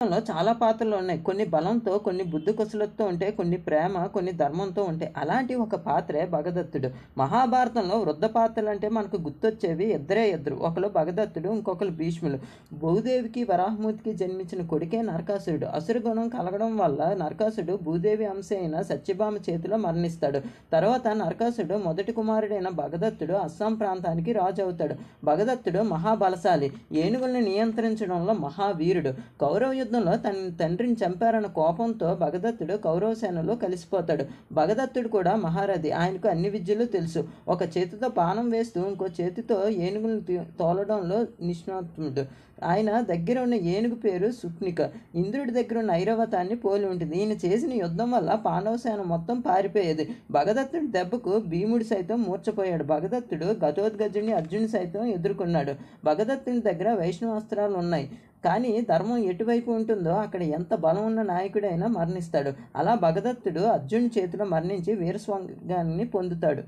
లో చాలా పాత్రలు ఉన్నాయి. కొన్ని బలంతో, కొన్ని బుద్ధి కుశలతతో ఉంటాయి. కొన్ని ప్రేమ, కొన్ని ధర్మంతో ఉంటాయి. అలాంటి ఒక పాత్రే భగదత్తుడు. మహాభారతంలో వృద్ధ పాత్రలంటే మనకు గుర్తొచ్చేవి ఇద్దరు. ఒకళ్ళు భగదత్తుడు, ఇంకొకళ్ళు భీష్ములు. భూదేవికి, వరాహమూర్తికి జన్మించిన కొడుకే నరకాసురుడు. అసుర గుణం కలగడం వల్ల నరకాసురుడు భూదేవి అంశ అయిన సత్యభామ చేతిలో మరణిస్తాడు. తర్వాత నరకాసురుడు మొదటి కుమారుడైన భగదత్తుడు అస్సాం ప్రాంతానికి రాజు అవుతాడు. భగదత్తుడు మహాబలశాలి. ఏనుగుల్ని నియంత్రించడంలో మహావీరుడు. కౌరవ యుద్ధంలో తన తండ్రిని చంపారన్న కోపంతో భగదత్తుడు కౌరవ సేనలో కలిసిపోతాడు. భగదత్తుడు కూడా మహారథి. ఆయనకు అన్ని విద్యలు తెలుసు. ఒక చేతితో బాణం వేస్తూ ఇంకో చేతితో ఏనుగులను తోలడంలో నిష్ణాతుడు. ఆయన దగ్గర ఉన్న ఏనుగు పేరు సుప్నిక. ఇంద్రుడి దగ్గర ఉన్న ఐరావతాన్ని పోలి ఉంటుంది. ఈయన చేసిన యుద్ధం వల్ల పాండవ సేన మొత్తం పారిపోయేది. భగదత్తుడి దెబ్బకు భీముడు సైతం మూర్చపోయాడు. భగదత్తుడు ఘటోత్కచుడిని, అర్జునుని సైతం ఎదుర్కొన్నాడు. భగదత్తుని దగ్గర వైష్ణవాస్త్రాలు ఉన్నాయి. కానీ ధర్మం ఎటువైపు ఉంటుందో అక్కడ ఎంత బలం ఉన్న నాయకుడైనా మరణిస్తాడు. అలా భగదత్తుడు అర్జునుడి చేతిలో మరణించి వీరస్వర్గాన్ని పొందుతాడు.